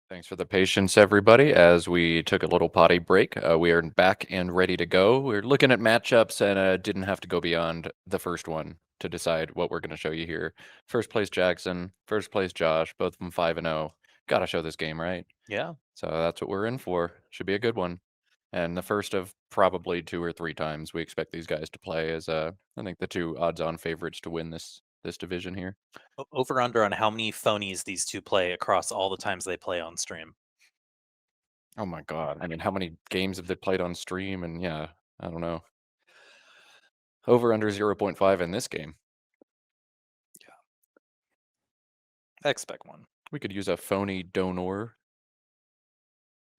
Thanks for the patience, everybody, as we took a little potty break. We are back and ready to go. We're looking at matchups and didn't have to go beyond the first one to decide what we're going to show you here. First place Jackson, first place Josh, both of them 5-0. Got to show this game, right? Yeah. So that's what we're in for. Should be a good one. And the first of probably 2 or 3 times we expect these guys to play as I think the 2 odds-on favorites to win this division here. Over under on how many phonies these two play across all the times they play on stream. Oh my god. I mean, how many games have they played on stream? And yeah, I don't know. Over under 0.5 in this game. I expect one. We could use a phony donor.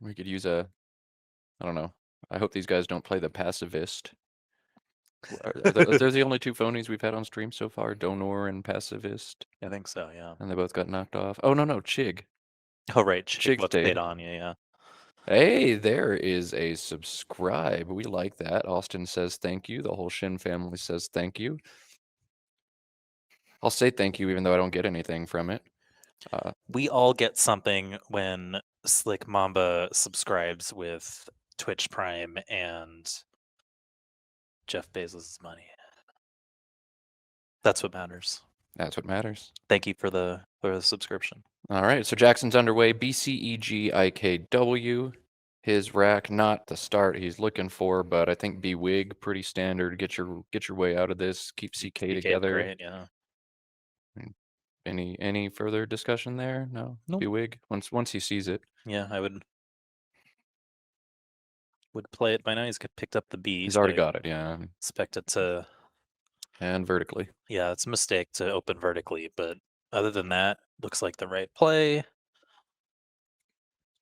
We could use I don't know. I hope these guys don't play the pacifist. Are those the only 2 phonies we've had on stream so far? Donor and pacifist? I think so, yeah. And they both got knocked off. Oh, no, Chig. Oh, right. Chig What stayed. stayed on, yeah. Hey, there is a subscribe. We like that. Austin says thank you. The whole Shin family says thank you. I'll say thank you even though I don't get anything from it. We all get something when Slick Mamba subscribes with Twitch Prime and Jeff Bezos' money. That's what matters. That's what matters. Thank you for the subscription. All right, so Jackson's underway. BCEGIKW. His rack, not the start he's looking for, but I think B Wig pretty standard. Get your way out of this. Keep CK together. Great, yeah. Any further discussion there? No. Nope. B Wig once he sees it. Yeah, I would play it by now. He's picked up the B. He's already got it. Yeah. Expect it to. And vertically. Yeah, it's a mistake to open vertically, but other than that, looks like the right play.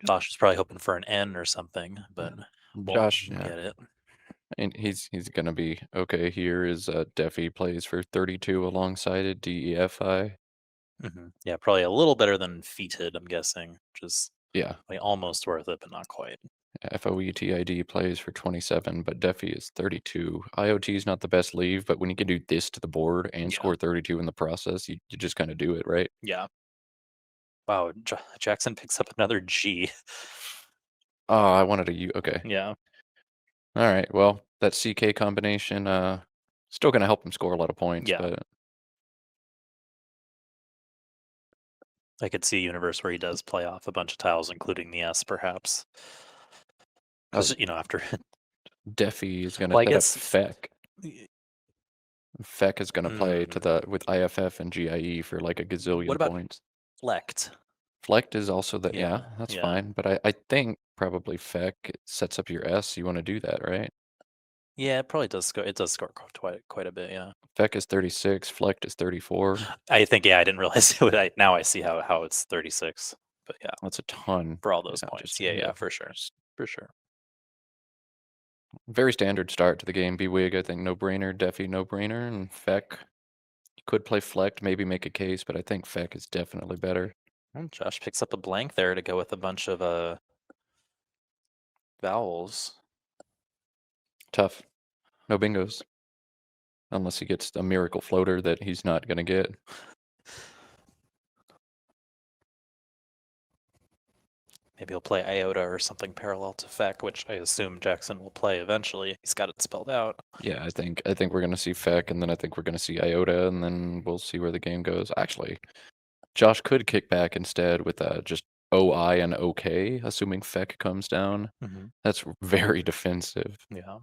Josh is probably hoping for an N or something, but Josh, won't get it. And he's gonna be okay. Here is Defi plays for 32 alongside it. DEFI. Yeah, probably a little better than Feated, I'm guessing, which is yeah, like almost worth it, but not quite. FOETID plays for 27, but Defi is 32. IoT is not the best leave, but when you can do this to the board and score 32 in the process, you just kind of do it, right? Yeah. Wow, Jackson picks up another G. Oh, I wanted a U. Okay. Yeah. All right. Well, that CK combination, still going to help him score a lot of points. Yeah. But I could see a universe where he does play off a bunch of tiles, including the S, perhaps. Because, after Defi is going to set up Feck. Feck is going to play with IFF and GIE for like a gazillion what about points. Flect? Flect is also that. Yeah, that's fine. But I think probably Feck sets up your S. You want to do that, right? Yeah, it probably does score. It does score quite a bit. Yeah. Feck is 36. Flect is 34. I think. Yeah, I didn't realize it. Now I see how it's 36. But yeah, that's a ton for all those points. Yeah, for sure, for sure. Very standard start to the game. B-Wig, I think, no-brainer. Defi, no-brainer. And Feck, you could play Flect, maybe make a case, but I think Feck is definitely better. And Josh picks up a blank there to go with a bunch of vowels. Tough. No bingos. Unless he gets a miracle floater that he's not going to get. Maybe he'll play Iota or something parallel to Feck, which I assume Jackson will play eventually. He's got it spelled out. Yeah, I think we're going to see Feck, and then I think we're going to see Iota, and then we'll see where the game goes. Actually, Josh could kick back instead with just OI and OK, assuming Feck comes down. That's very defensive. Yeah.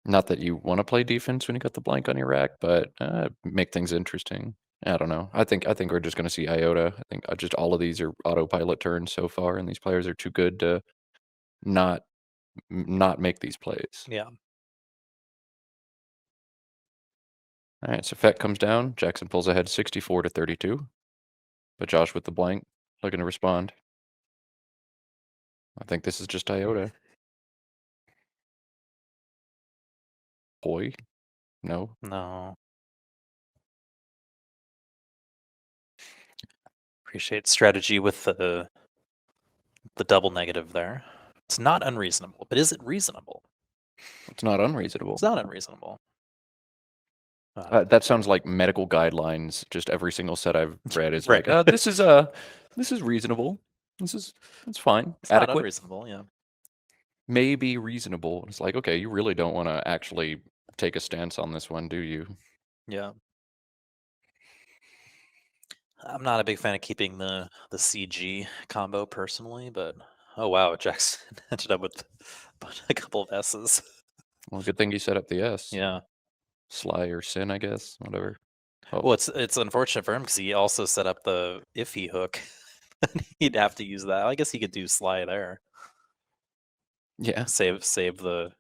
Not that you want to play defense when you got the blank on your rack, but make things interesting. I don't know. I think we're just going to see Iota. I think just all of these are autopilot turns so far, and these players are too good to not make these plays. Yeah. All right, so Feck comes down. Jackson pulls ahead 64-32. But Josh with the blank, looking to respond. I think this is just Iota. Boy? No? No. Appreciate strategy with the double negative there. It's not unreasonable, but is it reasonable? It's not unreasonable. It's not unreasonable. That sounds like medical guidelines. Just every single set I've read is like, this is reasonable. It's fine. It's not Adequate. unreasonable, yeah. Maybe reasonable. It's like, okay, you really don't want to actually take a stance on this one, do you? Yeah. I'm not a big fan of keeping the CG combo personally, but oh wow, Jackson ended up with a couple of S's. Well, good thing you set up the S. Yeah. Sly or Sin, I guess. Whatever. Oh, Well, it's unfortunate for him because he also set up the iffy hook. He'd have to use that. I guess he could do Sly there. yeah. Save the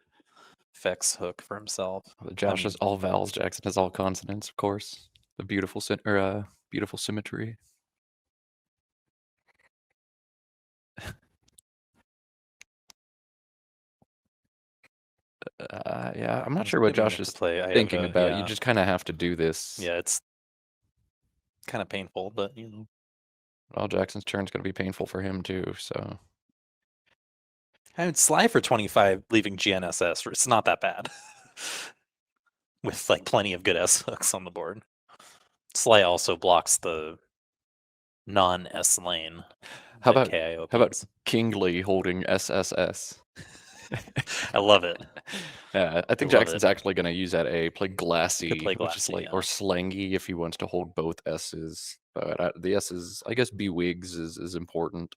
Fex hook for himself. Josh is all vowels. Jackson has all consonants, of course. The beautiful beautiful symmetry. Yeah, I'm not sure what Assuming you Josh have to is play thinking Iota, about. You yeah. just kind of have to do this. Yeah, it's kind of painful, but you know. Well, Jackson's turn's going to be painful for him too. So I mean, Sly for 25 leaving GNSS, it's not that bad. With like plenty of good S hooks on the board. Sly also blocks the non-S lane how that about KIO how about pings. Kingsley holding SSS? I love it. Yeah, I I think love Jackson's it. actually going to use that A, play Could Glassy, play which is Glassy, like, yeah. or Slangy if he wants to hold both S's. But the S's, I guess B Wigs is important.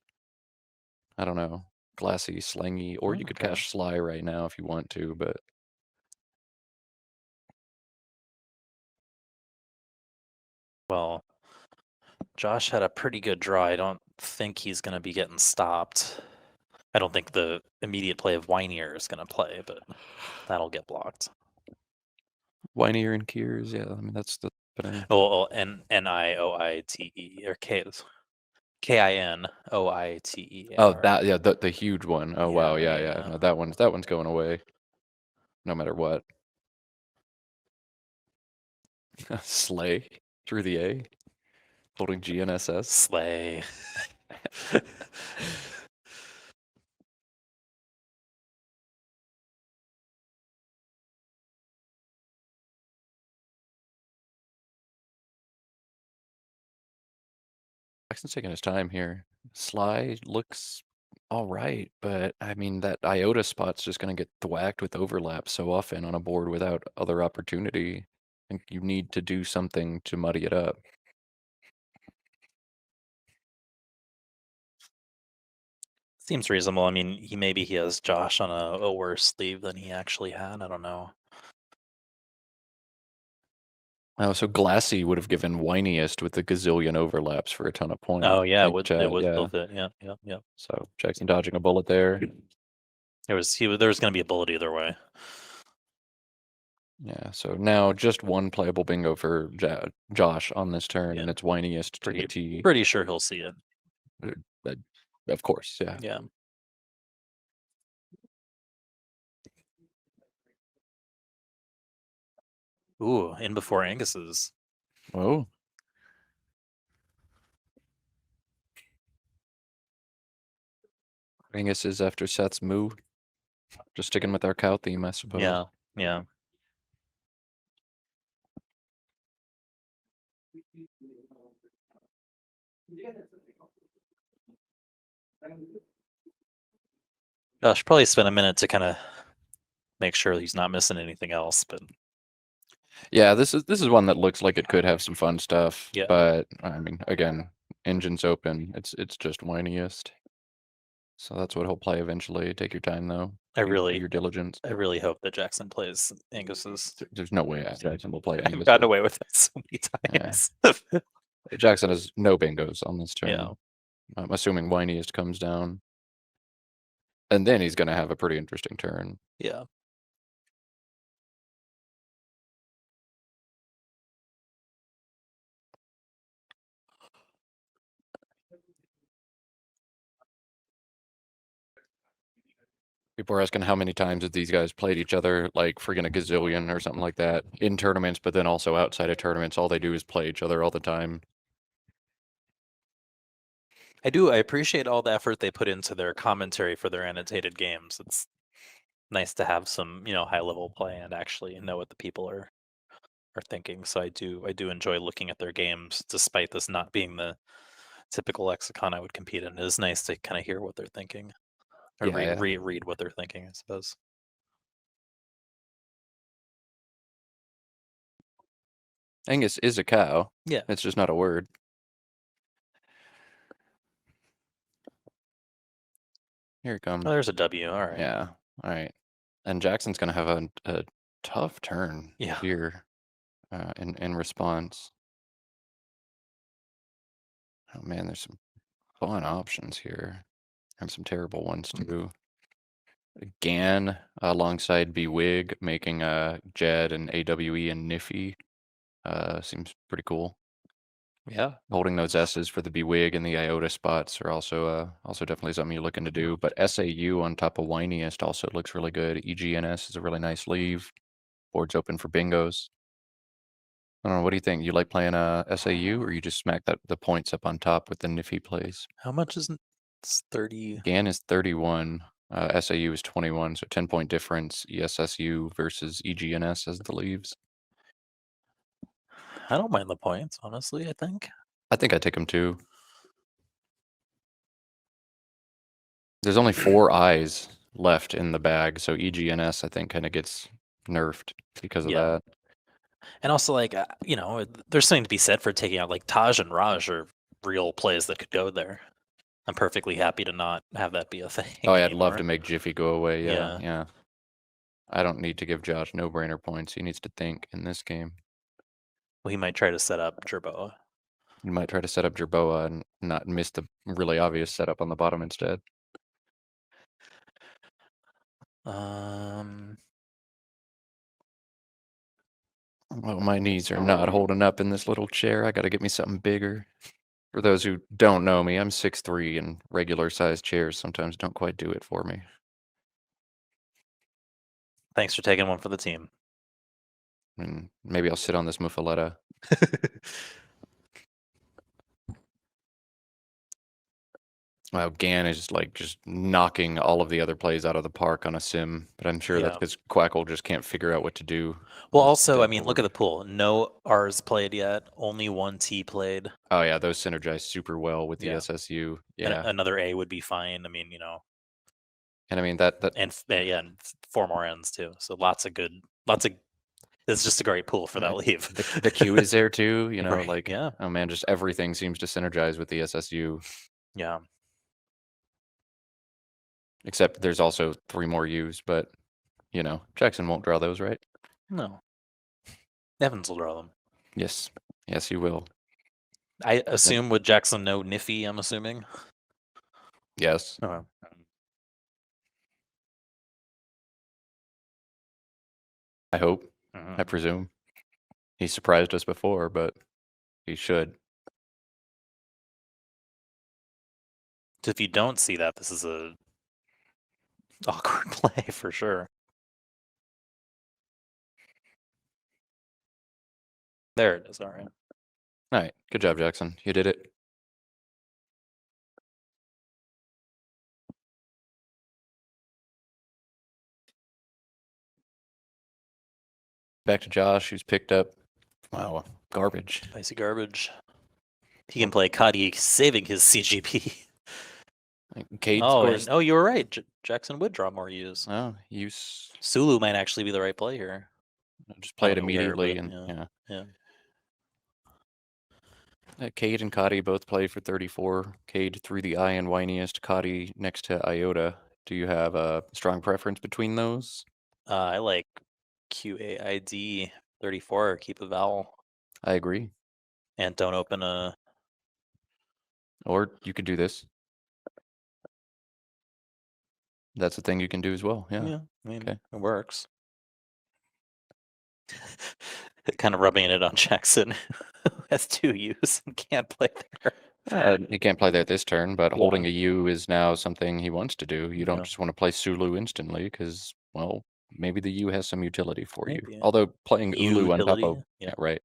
I don't know. Glassy, Slangy, or you could Okay. cash Sly right now if you want to, but Well, Josh had a pretty good draw. I don't think he's going to be getting stopped. I don't think the immediate play of Whinier is going to play, but that'll get blocked. Whinier and Kiers, yeah, I mean that's the happening. Oh, Nioite or Kinoitetr. Oh, that yeah, the huge one. Oh wow, Yeah, yeah, yeah. yeah. No, that one's going away, no matter what. Slay through the A, holding GNSS. Slay. Jackson's taking his time here. Sly looks all right, but I mean that iota spot's just gonna get thwacked with overlap so often on a board without other opportunity. I think you need to do something to muddy it up. Seems reasonable. I mean, maybe he has Josh on a worse sleeve than he actually had. I don't know. Oh, so Glassy would have given Whiniest with the gazillion overlaps for a ton of points. Oh yeah, Thank it chat, would yeah. still fit. Yeah, yeah, yeah. So Jackson dodging a bullet there. There was going to be a bullet either way. Yeah, so now just one playable bingo for Josh on this turn, Yeah. and it's Whiniest to the T. Pretty sure he'll see it. Of course, yeah. Yeah. Ooh, in before Angus's. Oh. Angus is after Seth's move. Just sticking with our cow theme, I suppose. Yeah, yeah. Josh probably spent a minute to kind of make sure he's not missing anything else, but Yeah, this is one that looks like it could have some fun stuff. Yeah. But I mean, again, engine's open. It's just whiniest. So that's what he'll play eventually. Take your time though. Do your diligence. I really hope that Jackson plays Angus's. There's no way Jackson will play I've Angus. gotten away with that so many times. Jackson has no bingos on this turn. Yeah. I'm assuming whiniest comes down. And then he's gonna have a pretty interesting turn. Yeah. People are asking how many times have these guys played each other, like friggin' a gazillion or something like that, in tournaments, but then also outside of tournaments, all they do is play each other all the time. I appreciate all the effort they put into their commentary for their annotated games. It's nice to have some, high level play and actually know what the people are thinking. So I do enjoy looking at their games, despite this not being the typical lexicon I would compete in. It is nice to kind of hear what they're thinking, or Yeah, read what they're thinking, I suppose. Angus is a cow. Yeah. It's just not a word. Here it comes. Oh, there's a W. All right. Yeah. All right. And Jackson's gonna have a tough turn Yeah. here in response. Oh man, there's some fun options here. And some terrible ones too. Gan alongside Bewig, making Jed and AWE and Niffy. Seems pretty cool. Yeah. Holding those S's for the Bewig and the Iota spots are also definitely something you're looking to do. But SAU on top of Whiniest also looks really good. EGNS is a really nice leave. Board's open for bingos. I don't know. What do you think? You like playing SAU, or you just smack the points up on top with the Niffy plays? How much is it? It's 30. GAN is 31. SAU is 21, so 10-point difference. ESSU versus EGNS as the leaves. I don't mind the points, honestly, I think. I think I take them too. There's only 4 eyes left in the bag, so EGNS I think kind of gets nerfed because of Yeah. that. And also, like, there's something to be said for taking out, like, Taj and Raj are real plays that could go there. I'm perfectly happy to not have that be a thing Oh, yeah, I'd love anymore. to make Jiffy go away. Yeah. Yeah. I don't need to give Josh no-brainer points. He needs to think in this game. Well, he might try to set up Jerboa. You might try to set up Jerboa and not miss the really obvious setup on the bottom instead. Well, my knees are not holding up in this little chair. I got to get me something bigger. For those who don't know me, I'm 6'3", and regular-sized chairs sometimes don't quite do it for me. Thanks for taking one for the team. And maybe I'll sit on this muffaletta. Wow, Gan is just knocking all of the other plays out of the park on a sim, but I'm sure that's Yeah. because Quackle just can't figure out what to do. Well, on also, I dead mean, look at board. the pool. No R's played yet. Only one T played. Oh yeah, those synergize super well with the Yeah. SSU. And Yeah, another A would be fine. I mean, and I mean that and and 4 more ends too. So lots of. It's just a great pool for that leave. the Q is there too. Right, Like yeah. oh man, just everything seems to synergize with the SSU. Yeah. Except there's also 3 more U's, but Jackson won't draw those, right? No. Evans will draw them. Yes, he will. I assume with Jackson no Niffy, I'm assuming. Yes. Oh. I hope. Mhm. I presume. He surprised us before, but he should. If you don't see that, this is a awkward play for sure. There it is. All right. All right. Good job, Jackson. You did it. Back to Josh, who's picked up, wow, garbage. Spicy garbage. He can play Canik saving his CGP. Cade Oh, scores. you were right. Jackson would draw more U's. Oh, use. Sulu might actually be the right play here. Just play it Don't know where, immediately, but and yeah. Cade and Cotty both play for 34. Cade through the eye and whiniest. Cotty next to Iota. Do you have a strong preference between those? I like QAID 34. Keep a vowel I agree. and don't open a. Or you could do this. That's a thing you can do as well. Yeah. Yeah, I mean, Okay. it works. Kind of rubbing it on Jackson, who has 2 U's and can't play there. He can't play there this turn, but Yeah. holding a U is now something he wants to do. You don't Yeah. just want to play Sulu instantly because, well, maybe the U has some utility for you. Maybe. Although playing Ulu on top Utility. of Yeah. right,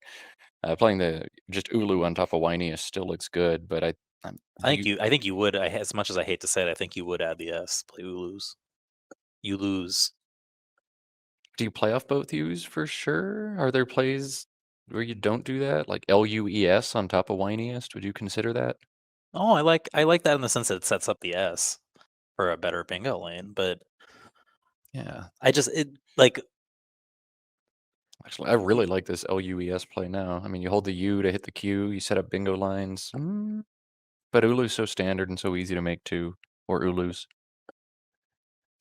playing the just Ulu on top of Whiniest still looks good, but I I think you would. As much as I hate to say it, I think you would add the S. Play Ulus. You lose. do you play off both U's for sure? Are there plays where you don't do that, like LUES on top of Whiniest? Would you consider that? Oh, I like that in the sense that it sets up the S for a better bingo lane, but Yeah. I just it like Actually, I really like this LUES play now. I mean, you hold the U to hit the Q, you set up bingo lines. But Ulu's so standard and so easy to make too, or Ulus.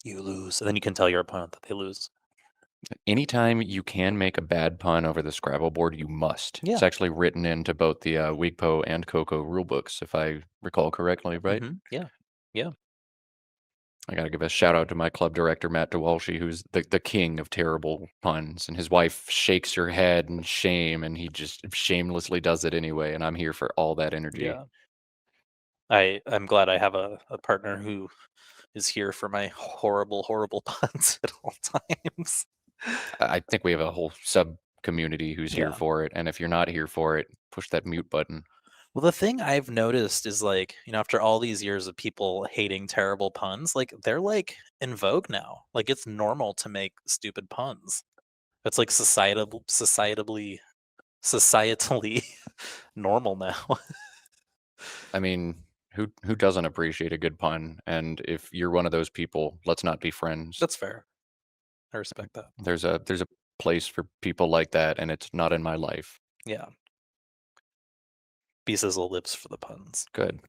you lose, and then you can tell your opponent that they lose. Anytime you can make a bad pun over the Scrabble board, you must. Yeah. It's actually written into both the Wigpo and Coco rulebooks, if I recall correctly, right? Yeah. Yeah. I gotta give a shout out to my club director, Matt DeWalshy, who's the king of terrible puns, and his wife shakes her head in shame, and he just shamelessly does it anyway, and I'm here for all that energy. Yeah. I'm glad I have a partner who is here for my horrible, horrible puns at all times. I think we have a whole sub community who's here Yeah. for it, and if you're not here for it, push that mute button. Well, the thing I've noticed is like, after all these years of people hating terrible puns, like they're like in vogue now. Like it's normal to make stupid puns. It's like societally normal now. I mean, who doesn't appreciate a good pun? And if you're one of those people, let's not be friends. That's fair. I respect that. There's a place for people like that, and it's not in my life. Yeah. B Sizzle lives for the puns. Good.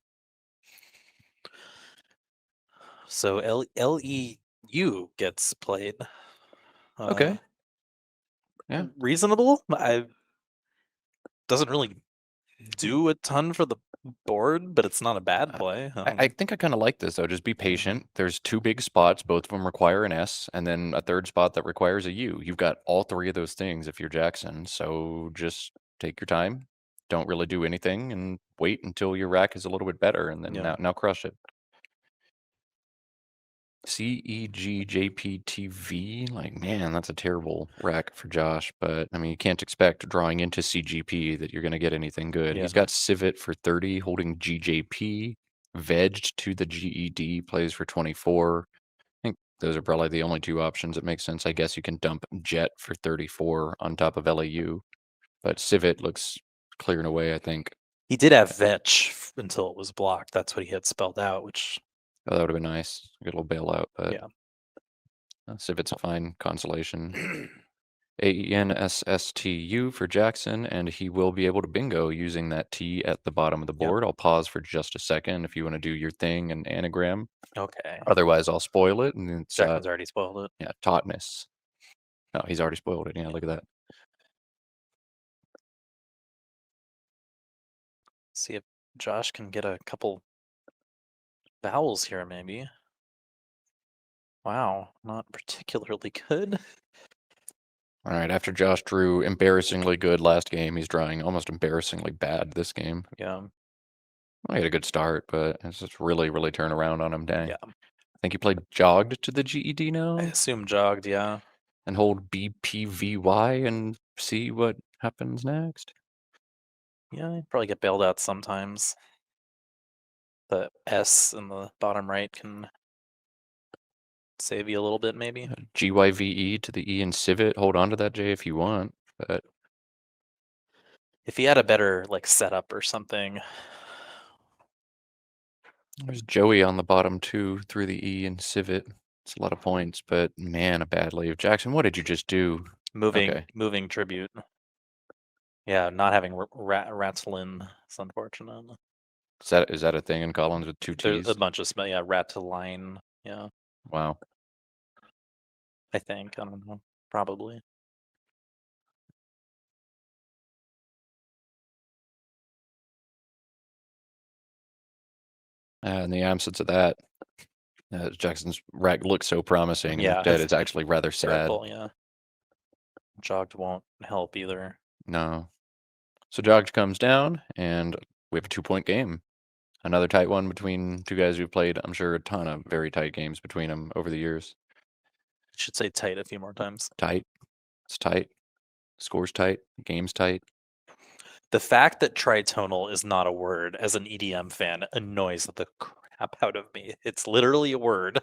So LEU gets played. Okay. Yeah. Reasonable. I doesn't really do a ton for the board, but it's not a bad Uh, play. I think I kind of like this though. Just be patient. There's two big spots. Both of them require an S, and then a third spot that requires a U. You've got all three of those things if you're Jackson. So just take your time. Don't really do anything, and wait until your rack is a little bit better, and then Yeah. now crush it. CEGJPTV, like, man, that's a terrible rack for Josh. But I mean, you can't expect drawing into CGP that you're going to get anything good. Yeah. He's got Civet for 30, holding GJP, vegged to the GED, plays for 24. I think those are probably the only two options that make sense. I guess you can dump Jet for 34 on top of LAU, but Civet looks clearing away, I think. He did have Vetch until it was blocked. That's what he had spelled out, which Oh, that would have been nice. A good little bailout, but yeah. Civet's a fine consolation. AENSSTU for Jackson, and he will be able to bingo using that T at the bottom of the Yep. board. I'll pause for just a second if you want to do your thing and anagram. Okay. Otherwise, I'll spoil it, and it's Jackson's already spoiled it. yeah, tautness. Oh, he's already spoiled it. Yeah, look at that. See if Josh can get a couple vowels here, maybe. Wow, not particularly good. All right, after Josh drew embarrassingly good last game, he's drawing almost embarrassingly bad this game. Yeah. Well, he had a good start, but it's just really turned around on him. Dang. Yeah. I think he played jogged to the GED now I assume jogged, yeah. and hold BPVY and see what happens next. Yeah, you probably get bailed out sometimes. The S in the bottom right can save you a little bit, maybe. GYVE to the E in Civet. Hold on to that J if you want, but If he had a better like setup or something. there's Joey on the bottom too through the E in Civet. It's a lot of points, but man, a bad leave. Jackson, what did you just do? Moving tribute. Yeah, not having Ratlin is unfortunate. Is that a thing in Collins with two There's T's? a bunch of Ratline. Yeah, Wow. I think. I don't know. Probably. In the absence of that, Jackson's rack looks so promising, and Yeah, instead it's it's actually rather sad. terrible. Yeah, jogged won't help either. No. So Jogged comes down, and we have a 2-point game. Another tight one between two guys who've played, I'm sure, a ton of very tight games between them over the years. Should say tight a few more times. Tight. It's tight. Score's tight. Game's tight. The fact that tritonal is not a word as an EDM fan annoys the crap out of me. It's literally a word.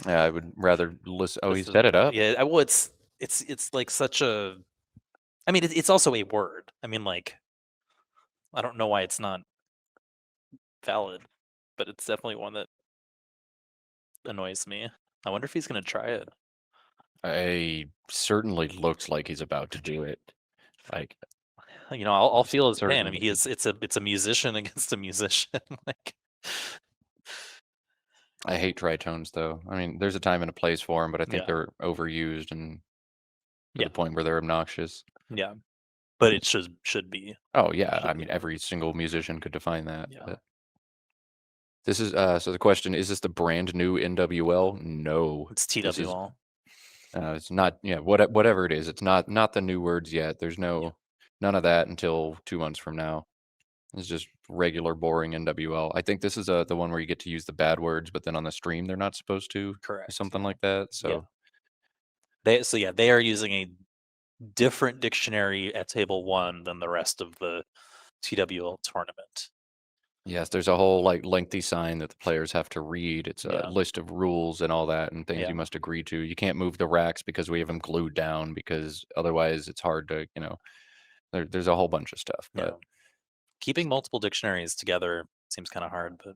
Yeah, I would rather listen. Oh, This he's is- set it up. Yeah, well, it's like such a. I mean, it's also a word. I mean, like, I don't know why it's not valid, but it's definitely one that annoys me. I wonder if he's gonna try it. I certainly looks like he's about to do it. Like, I'll feel his pain. I mean, certainly. it's a musician against a musician. Like, I hate tritones, though. I mean, there's a time and a place for them, but I think yeah, they're overused and to yeah, the point where they're obnoxious. yeah. But it should be Oh yeah, I should be mean, allowed. every single musician could define that. Yeah, But this is so the question is this the brand new NWL? No, it's this is TWL. it's not. Yeah, whatever it is, it's not the new words yet. There's Yeah, none of that until 2 months from now. It's just regular boring NWL. I think this is the one where you get to use the bad words, but then on the stream they're not supposed to, or correct. something Yeah, like that. yeah. So They are using a different dictionary at table one than the rest of the TWL tournament. yes, there's a whole like lengthy sign that the players have to read. It's a Yeah, list of rules and all that and things yeah, you must agree to. You can't move the racks because we have them glued down because otherwise it's hard to, there's a whole bunch of stuff. yeah. Keeping multiple dictionaries together seems kind of hard, but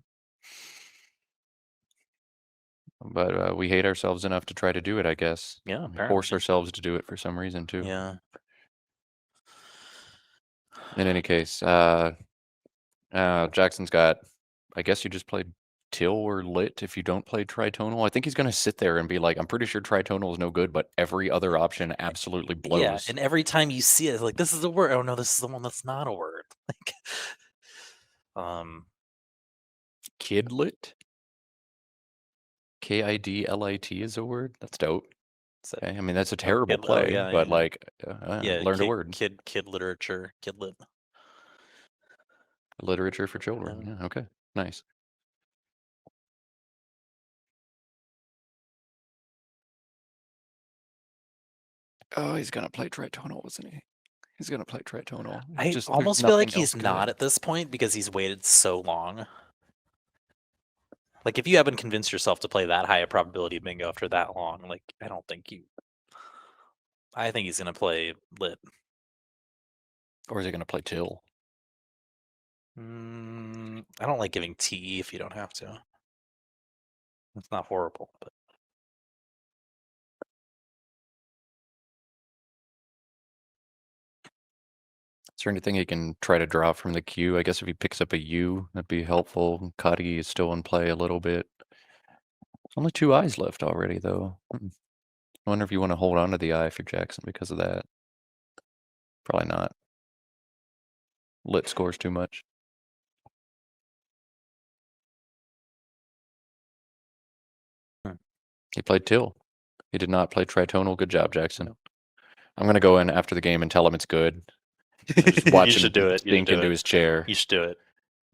But we hate ourselves enough to try to do it, I guess. yeah, We force apparently. ourselves to do it for some reason too. Yeah. In any case, Jackson's got. I guess you just played till or lit if you don't play tritonal. I think he's gonna sit there and be like, I'm pretty sure tritonal is no good, but every other option absolutely Yeah, blows. and every time you see it, like this is a word. Oh no, this is the one that's not a word. Like, um, Kidlit? Kidlit is a word? That's dope. so, Okay, I mean, that's a terrible oh play, yeah, but, yeah, like, yeah. learned a word. Kid literature, kidlit. Literature for children. Yeah. Yeah, okay. Nice. Oh, he's gonna play tritonal, isn't he? He's gonna play tritonal. I Just there's almost feel like nothing else he's not good. at this point because he's waited so long. Like if you haven't convinced yourself to play that high a probability of bingo after that long, like I don't think you. I think he's gonna play lit. Or is he gonna play till? I don't like giving TE if you don't have to. It's not horrible, but Is there anything he can try to draw from the queue? I guess if he picks up a U, that'd be helpful. Cuddy is still in play a little bit. Only 2 eyes left already, though. I wonder if you wanna hold on to the eye if you're Jackson because of that. Probably not. Lit scores too much. Hmm. He played till. He did not play tritonal. Good job, Jackson. No. I'm gonna go in after the game and tell him it's good. And just You watch should him do it. You should sink do into it. his chair. You should do it.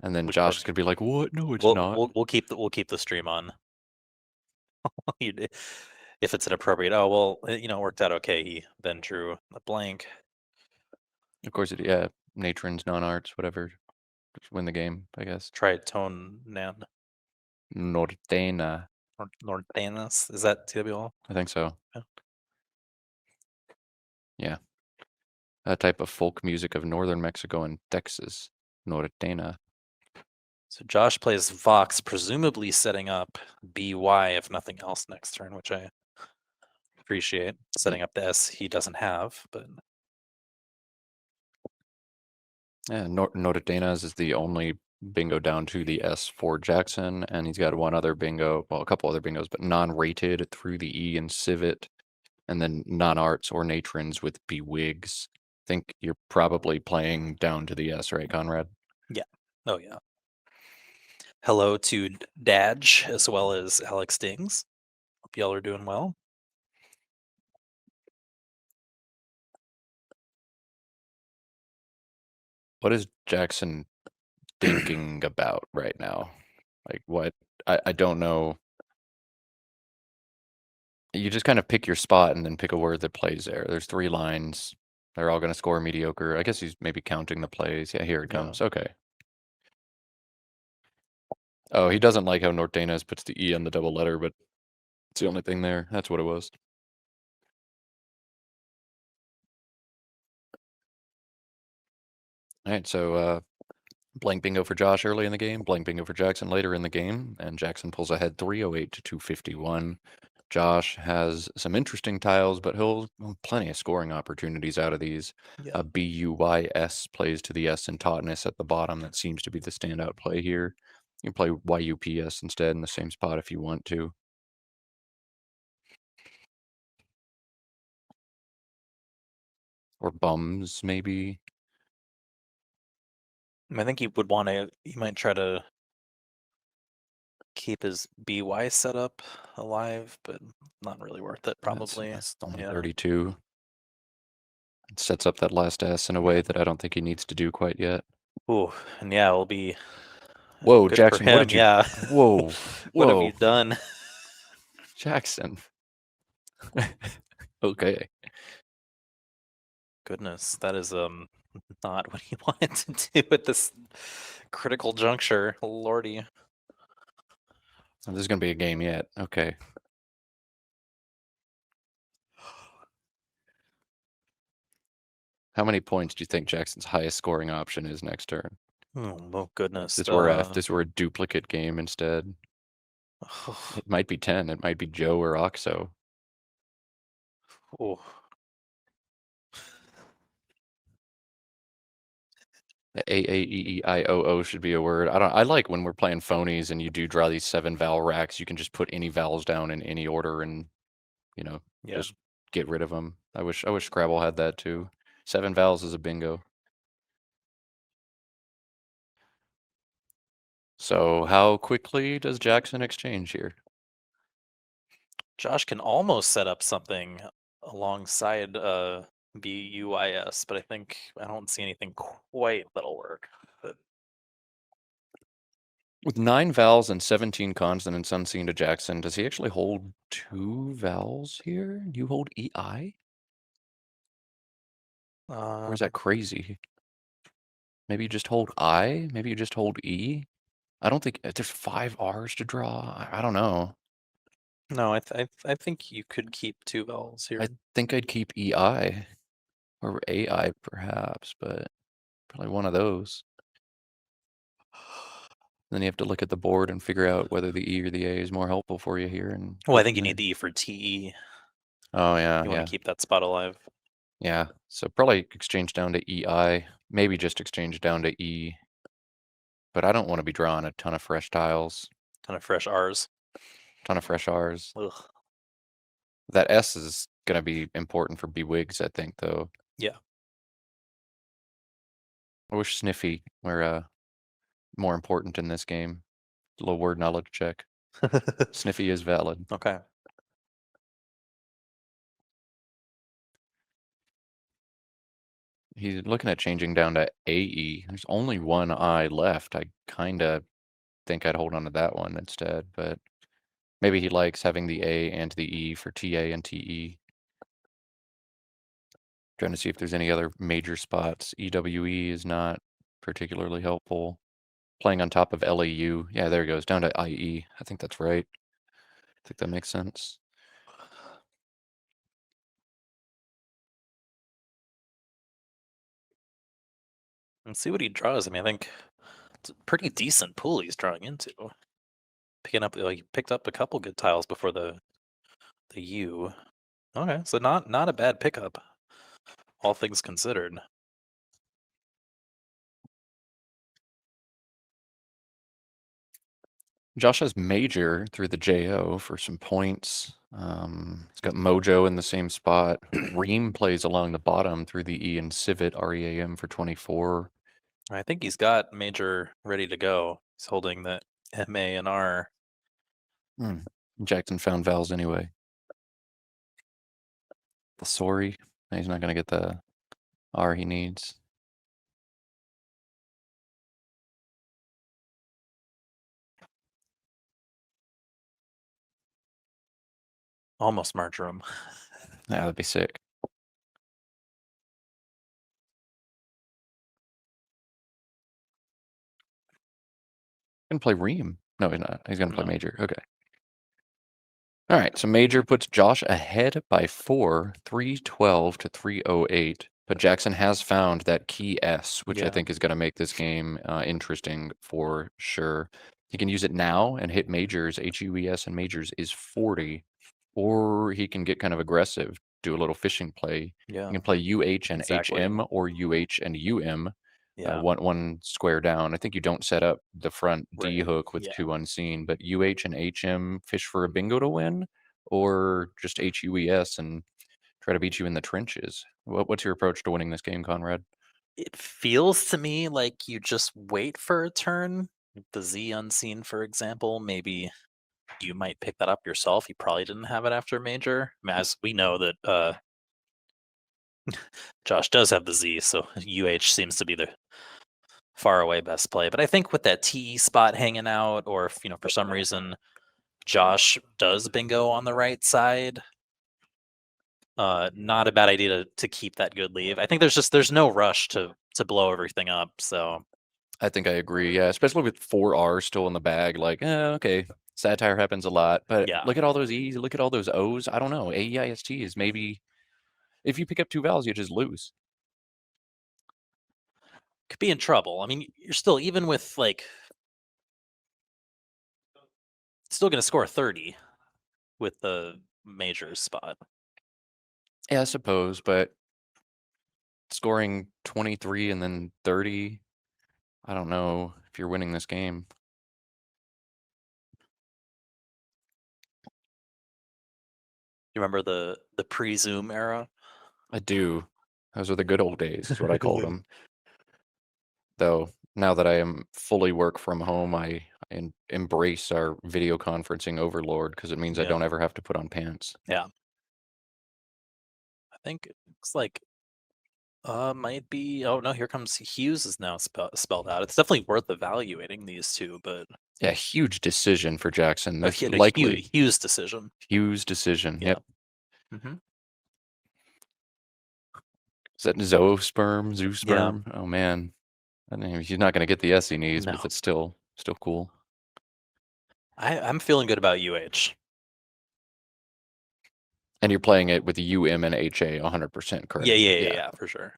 And then We should Josh play. is gonna be like, "What? No, it's We'll not." we'll we'll keep the stream on. If it's an appropriate. Oh well, it worked out okay. He then drew a blank. Of course, yeah. Natrons, non-arts, whatever. Just win the game, I guess. Try tone nan Nortena. Northanas. Is that TWL? I think so. Yeah. Yeah. A type of folk music of northern Mexico and Texas. Nortena. So Josh plays Vox, presumably setting up BY if nothing else next turn, which I appreciate. Setting up the S he doesn't have, but Yeah, Nortenas is the only bingo down to the S for Jackson, and he's got one other bingo, well, a couple other bingos, but non-rated through the E and Civet, and then non-arts or natrons with Bewigs. I think you're probably playing down to the S, right, Conrad? yeah. Oh yeah. Hello to Daj as well as Alex Dings. Hope y'all are doing well. What is Jackson thinking about right now? Like what? I don't know. You just kind of pick your spot and then pick a word that plays there. There's 3 lines. They're all gonna score mediocre. I guess he's maybe counting the plays. Yeah, here it Yeah. comes. Okay. Oh, he doesn't like how Nortenas puts the E on the double letter, but it's the only thing there. That's what it was. Alright, so, Blank bingo for Josh early in the game, blank bingo for Jackson later in the game, and Jackson pulls ahead 308 to 251. Josh has some interesting tiles, but he'll plenty of scoring opportunities out of these. Yeah. BUYS plays to the S in tautness at the bottom. That seems to be the standout play here. You can play YUPS instead in the same spot if you want to. Or bums, maybe. I think he would want to. He might try to keep his BY setup alive, but not really worth it. Probably. That's only Yeah. 32. It sets up that last S in a way that I don't think he needs to do quite yet. Ooh, and yeah, it'll be Whoa, good for Jackson, what him. did you? Yeah. Whoa, What have you whoa, done? Jackson. Okay. Goodness, that is not what he wanted to do at this critical juncture. Lordy. This is gonna be a game yet. Okay. How many points do you think Jackson's highest scoring option is next turn? Oh goodness. If this were a duplicate game instead, it might be 10. It might be Joe or Oxo. Oh. AAEEIOO should be a word. I like when we're playing phonies and you do draw these 7 vowel racks. You can just put any vowels down in any order and Yeah. just get rid of them. I wish Scrabble had that too. 7 vowels is a bingo. So how quickly does Jackson exchange here? Josh can almost set up something alongside BUIS, but I don't see anything quite that'll work. But With 9 vowels and 17 consonants unseen to Jackson, does he actually hold 2 vowels here? You hold EI? Or is that crazy? Maybe you just hold I? Maybe you just hold E? I don't think there's 5 R's to draw. I don't know. no, I think you could keep 2 vowels here. I think I'd keep EI or AI perhaps, but probably one of those. Then you have to look at the board and figure out whether the E or the A is more helpful for you here. And Well, I think you need the E for TE. Oh yeah, You yeah. want to keep that spot alive. Yeah, so probably exchange down to EI, maybe just exchange down to E. But I don't want to be drawing a ton of fresh tiles, Ton of fresh R's. ton of fresh R's. Ugh. That S is going to be important for B-Wigs, I think, though. Yeah. I wish Sniffy were more important in this game. Little word knowledge check. Sniffy is valid. Okay. He's looking at changing down to AE. There's only one I left. I kind of think I'd hold on to that one instead, but maybe he likes having the A and the E for TA and TE. Trying to see if there's any other major spots. EWE is not particularly helpful. Playing on top of LAU. Yeah, there it goes. Down to IE. I think that's right. I think that makes sense. And see what he draws. I mean, I think it's a pretty decent pool he's drawing into. He picked up a couple good tiles before the U. Okay, so not a bad pickup, all things considered. Josh has Major through the JO for some points. He's got Mojo in the same spot. Ream plays along the bottom through the E and Civet, REAM for 24. I think he's got Major ready to go. He's holding the MA and R. Jackson found vowels anyway. The sorry. He's not going to get the R he needs. Almost marjoram. Yeah, that'd be sick. Gonna play Ream. No, he's not. He's gonna play Major. Okay. All right, so Major puts Josh ahead by 4, 312 to 308. But Jackson has found that key S, which I Yeah. think is going to make this game interesting for sure. He can use it now and hit majors. HUES and majors is 40, or he can get kind of aggressive, do a little fishing play. Yeah. You can play UH and Exactly. HM or UH and UM, Yeah. one square down. I think you don't set up the front D Right. hook with Yeah. 2 unseen, but UH and HM fish for a bingo to win, or just HUES and try to beat you in the trenches. What's your approach to winning this game, Conrad? It feels to me like you just wait for a turn. The Z unseen, for example, maybe you might pick that up yourself. You probably didn't have it after major. I mean, as we know that Josh does have the Z, so UH seems to be the far away best play. But I think with that TE spot hanging out, or if for some reason Josh does bingo on the right side, not a bad idea to keep that good leave. I think there's no rush to blow everything up. So I think I agree. Yeah, especially with 4 R's still in the bag. Like, okay, satire happens a lot, but yeah, look at all those E's, look at all those O's. I don't know. AEIST is maybe if you pick up 2 vowels, you just lose. could be in trouble. I mean, you're still even with like still going to score 30 with the majors spot. Yeah, I suppose, but scoring 23 and then 30, I don't know if you're winning this game. You remember the pre-Zoom era? I do. Those are the good old days, is what I called them. Though now that I am fully work from home, I embrace our video conferencing overlord because it means I Yeah, don't ever have to put on pants. yeah. I think it looks like might be. Oh no, here comes Hughes is now spelled out. It's definitely worth evaluating these two, but Yeah, huge decision for Jackson. a, That's a likely Hughes decision. Hughes' decision. Yeah. Yep. Hmm. Is that zoosperm? Yeah. Zoosperm? Oh man. I mean, he's not gonna get the S he needs, No, but it's still cool. I'm feeling good about UH. And you're playing it with the UM and HA 100% Yeah, correct. yeah, yeah, Yeah. yeah, for sure.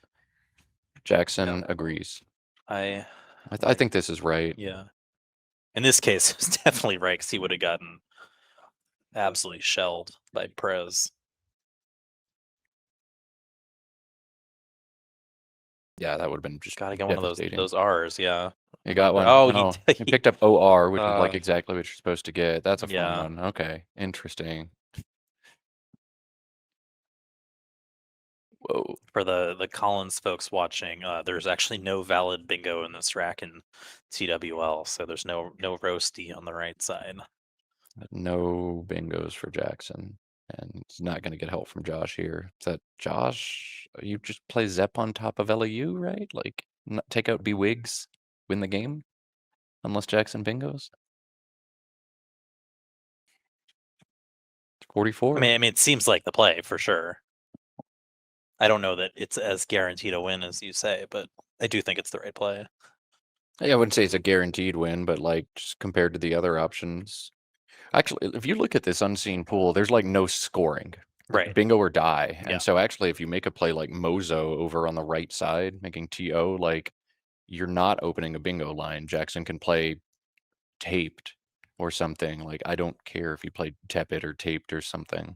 Yeah, Jackson agrees. I I like. think this is right. Yeah, in this case, it's definitely right because he would have gotten absolutely shelled by Prez. Yeah, that would have been just Gotta get one of devastating. those R's. Yeah. You got one. Oh, Oh, he picked up OR, which is like uh, exactly what you're supposed to get. That's a fun yeah. one. Okay, interesting. Whoa. For the Collins folks watching, there's actually no valid bingo in this rack in TWL, so there's no roasty on the right side. No bingos for Jackson. And he's not going to get help from Josh here. Is that Josh? You just play Zep on top of LAU, right? Like, take out B Wigs, win the game? Unless Jackson bingos? I 44. mean, it seems like the play for sure. I don't know that it's as guaranteed a win as you say, but I do think it's the right play. Yeah, I wouldn't say it's a guaranteed win, but like just compared to the other options. Actually, if you look at this unseen pool, there's like no scoring. It's Right. bingo or die. Yeah. And so actually if you make a play like Mozo over on the right side, making TO, like you're not opening a bingo line. Jackson can play taped or something. Like I don't care if you play tepid or taped or something.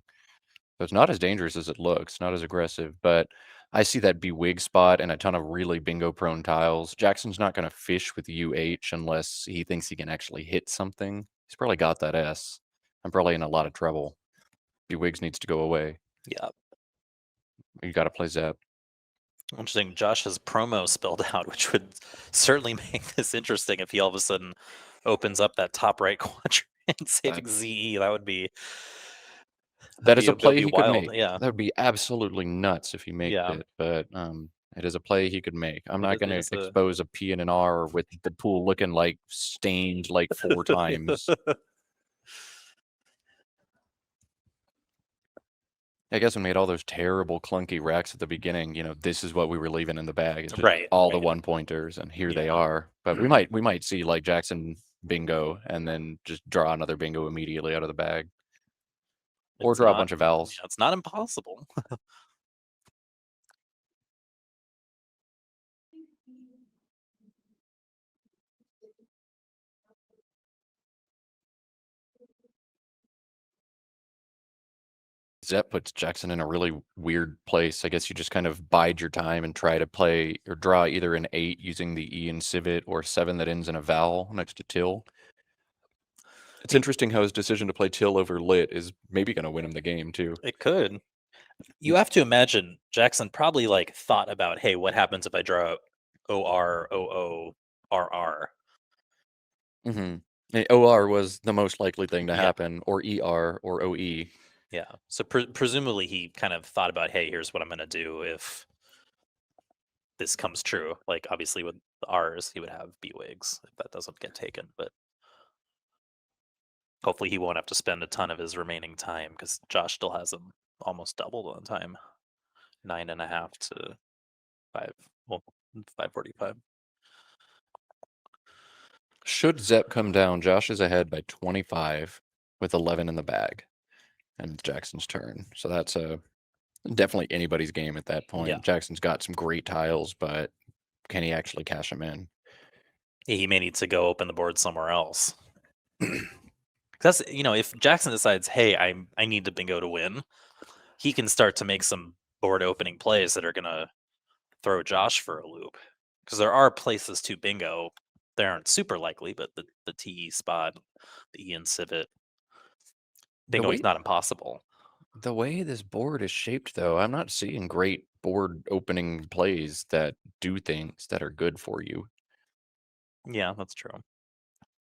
So it's not as dangerous as it looks, not as aggressive, but I see that bewig spot and a ton of really bingo prone tiles. Jackson's not going to fish with UH unless he thinks he can actually hit something. He's probably got that S. I'm probably in a lot of trouble. Bewigs needs to go away. Yeah. You got to play Zep. Interesting. Josh has promo spelled out, which would certainly make this interesting if he all of a sudden opens up that top right quadrant saving ZE. That is a That'd play be he could wild. make. Yeah. That would be absolutely nuts if he makes Yeah. it, but it is a play he could make. I'm It not is, going it to is a expose a P and an R with the pool looking like stained like 4 times. I guess we made all those terrible clunky racks at the beginning. This is what we were leaving in the bag. It's just right. all the Right. 1-pointers, and here they Yeah. are. But we might see like Jackson bingo and then just draw another bingo immediately out of the bag, or It's draw a not bunch of vowels. it's not impossible. Zepp puts Jackson in a really weird place. I guess you just kind of bide your time and try to play or draw either an 8 using the E in civet or 7 that ends in a vowel next to till. It's interesting how his decision to play till over lit is maybe going to win him the game too. It could. You have to imagine Jackson probably like thought about, hey, what happens if I draw OR, OO, RR? OR was the most likely thing to Yeah, happen, or ER or OE. yeah. So presumably he kind of thought about, hey, here's what I'm going to do if this comes true. Like obviously with the R's, he would have B wigs if that doesn't get taken, but hopefully he won't have to spend a ton of his remaining time because Josh still has him almost doubled on time, 9.5 to 5. Well, 5:45. Should Zepp come down, Josh is ahead by 25 with 11 in the bag, and it's Jackson's turn. So that's definitely anybody's game at that point. Yeah. Jackson's got some great tiles, but can he actually cash them in? He may need to go open the board somewhere else. That's if Jackson decides, hey, I need to bingo to win, he can start to make some board opening plays that are gonna throw Josh for a loop. Because there are places to bingo. They aren't super likely, but the TE spot, the Ian Civet, The bingo is way not impossible. the way this board is shaped, though, I'm not seeing great board opening plays that do things that are good for you. Yeah, that's true.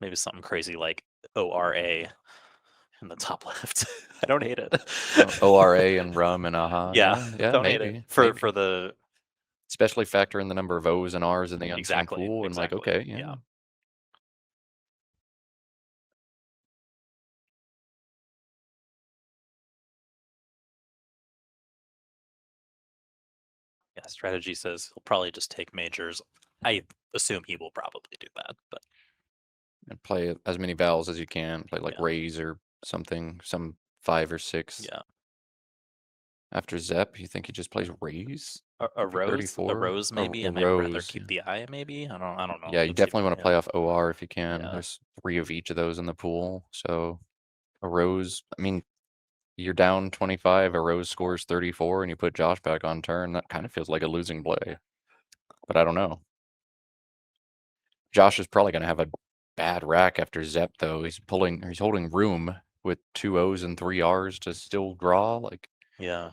Maybe something crazy like ORA in the top left. I don't hate it. ORA and rum and aha. Yeah, Yeah, don't hate it. maybe. For the Especially factor in the number of O's and R's in the unseen exactly, pool and like, exactly. okay, Yeah. Yeah, strategy says he'll probably just take majors. I assume he will probably do that, but and play as many vowels as you can. Play like yeah, raise or something, some 5 or 6. yeah. After Zepp, you think he just plays raise? A For rose, a 34? rose A maybe. I might rather rose. keep the eye maybe. I don't know. Yeah, you Let's see. definitely want to Yeah, play off OR if you can. yeah, There's 3 of each of those in the pool. So a rose, I mean, you're down 25, a rose scores 34, and you put Josh back on turn. That kind of feels like a losing play. But I don't know. Josh is probably going to have a bad rack after Zepp, though. He's holding room with 2 O's and 3 R's to still draw. Like, yeah.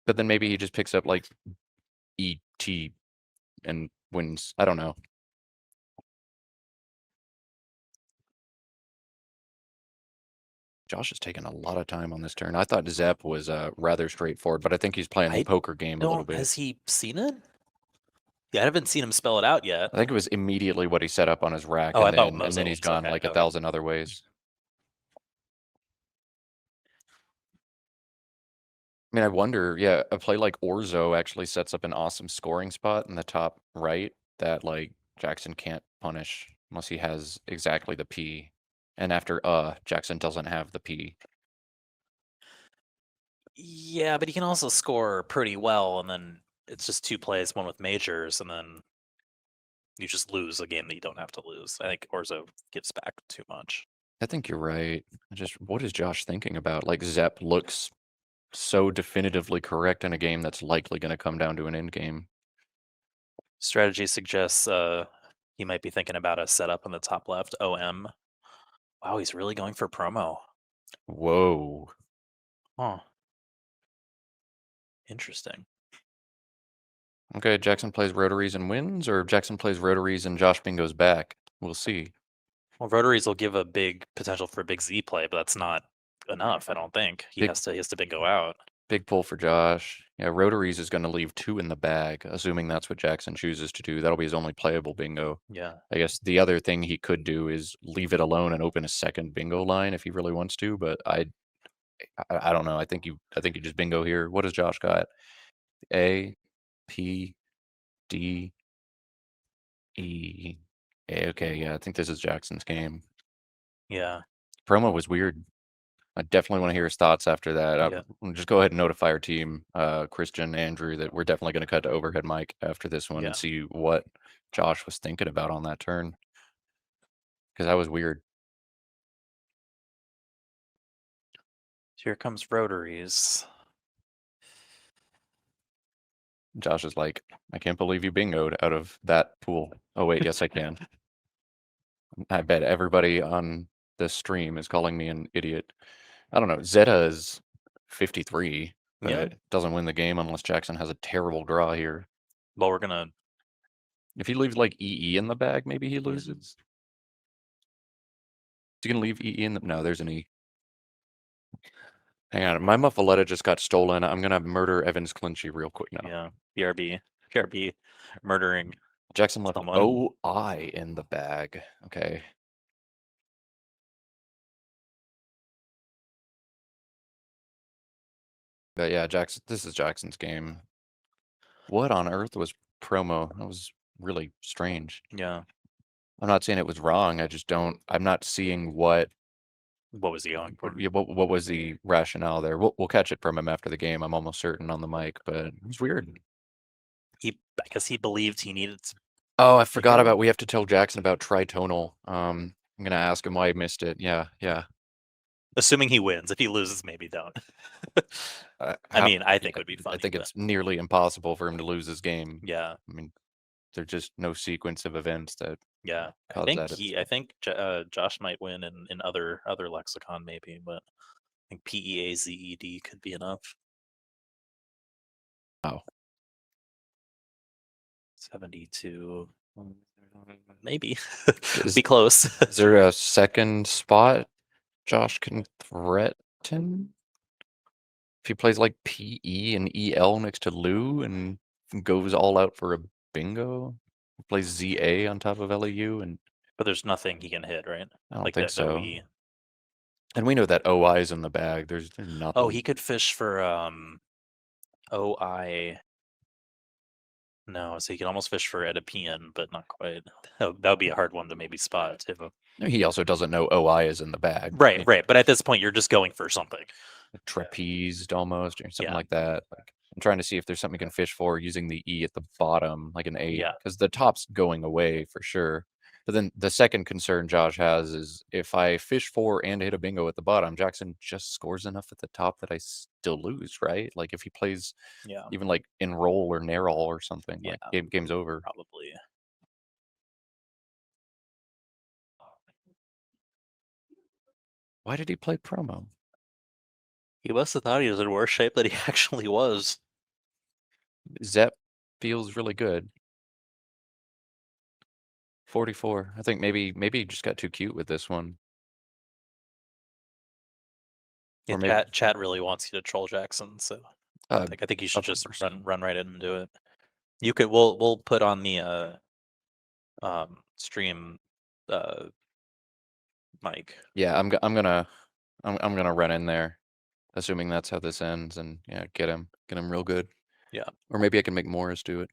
but then maybe he just picks up like ET and wins. I don't know. Josh is taking a lot of time on this turn. I thought Zepp was rather straightforward, but I think he's playing the I poker game a little don't. bit. Has he seen it? Yeah, I haven't seen him spell it out yet. I think it was immediately what he set up on his rack, Oh, I thought and then he's mosaics. gone Okay, like a okay. 1,000 other ways. I mean, I wonder, yeah, a play like Orzo actually sets up an awesome scoring spot in the top right that like Jackson can't punish unless he has exactly the P. And after Jackson doesn't have the P. Yeah, but he can also score pretty well, and then it's just 2 plays, one with majors, and then you just lose a game that you don't have to lose. I think Orzo gives back too much. I think you're right. What is Josh thinking about? Like Zepp looks so definitively correct in a game that's likely going to come down to an end game. Strategy suggests he might be thinking about a setup in the top left. OM. Wow, he's really going for promo. Whoa. Huh. Interesting. Okay, Jackson plays rotaries and wins, or Jackson plays rotaries and Josh Bingo's back. We'll see. Well, rotaries will give a big potential for a big Z play, but that's not enough. I don't think Big he has to bingo out. big pull for Josh. Yeah, rotaries is going to leave 2 in the bag, assuming that's what Jackson chooses to do. That'll be his only playable bingo. Yeah. I guess the other thing he could do is leave it alone and open a second bingo line if he really wants to, but I don't know. I think you just bingo here. What does Josh got? A, P, D, E. Okay, yeah, I think this is Jackson's game. Yeah. Promo was weird. I definitely want to hear his thoughts after that. Yeah. Just go ahead and notify our team, Christian, Andrew, that we're definitely going to cut to overhead mic after this one Yeah. and see what Josh was thinking about on that turn. Because that was weird. Here comes rotaries. Josh is like, I can't believe you bingoed out of that pool. Oh wait, yes I can. I bet everybody on this stream is calling me an idiot. I don't know. Zeta is 53, but Yeah. doesn't win the game unless Jackson has a terrible draw here. Well, we're gonna. If he leaves like EE in the bag, maybe he loses. Is he gonna leave EE in the? No, there's an E. Hang on, my muffaletta just got stolen. I'm gonna murder Evans Clinchy real quick now. Yeah. BRB, murdering. Jackson left someone. OI in the bag. Okay. But yeah, Jackson. This is Jackson's game. What on earth was promo? That was really strange. Yeah. I'm not saying it was wrong. I just don't. I'm not seeing what was he going for? what was the rationale there. We'll catch it from him after the game. I'm almost certain on the mic, but it was weird. I guess he believed he needed to. Oh, I forgot about. We have to tell Jackson about tritonal. I'm gonna ask him why he missed it. Yeah. Assuming he wins. If he loses, maybe don't. I mean, I think it would be funny. I think it's nearly impossible for him to lose his game. Yeah. I mean, there's just no sequence of events that. Yeah, cause I think Josh might win in other lexicon maybe, but I think PEAZED could be enough. Oh. 72. Maybe. Be close. Is there a second spot Josh can threaten? If he plays like PE and EL next to Lou and goes all out for a bingo, plays ZA on top of LEU, and but there's nothing he can hit, right? I don't think so. OE. And we know that OI is in the bag. There's nothing. Oh, he could fish for OI. No, so he can almost fish for Oedipian, but not quite. That would be a hard one to maybe spot too. He also doesn't know OI is in the bag. Right. But at this point, you're just going for something. Trapezed almost, or something like that. Like, I'm trying to see if there's something you can fish for using the E at the bottom, like an 8. Yeah. Because the top's going away for sure. But then the second concern Josh has is if I fish 4 and hit a bingo at the bottom, Jackson just scores enough at the top that I still lose, right? Like if he plays even like enroll or narrow or something, like game's over. Probably. Why did he play promo? He must have thought he was in worse shape than he actually was. Zep feels really good. 44. I think maybe he just got too cute with this one. Or maybe chat really wants you to troll Jackson, so I think you should just run right in and do it. You could we'll put on the stream mic. Yeah, I'm gonna run in there, assuming that's how this ends, and yeah, get him real good. Yeah. Or maybe I can make Morris do it.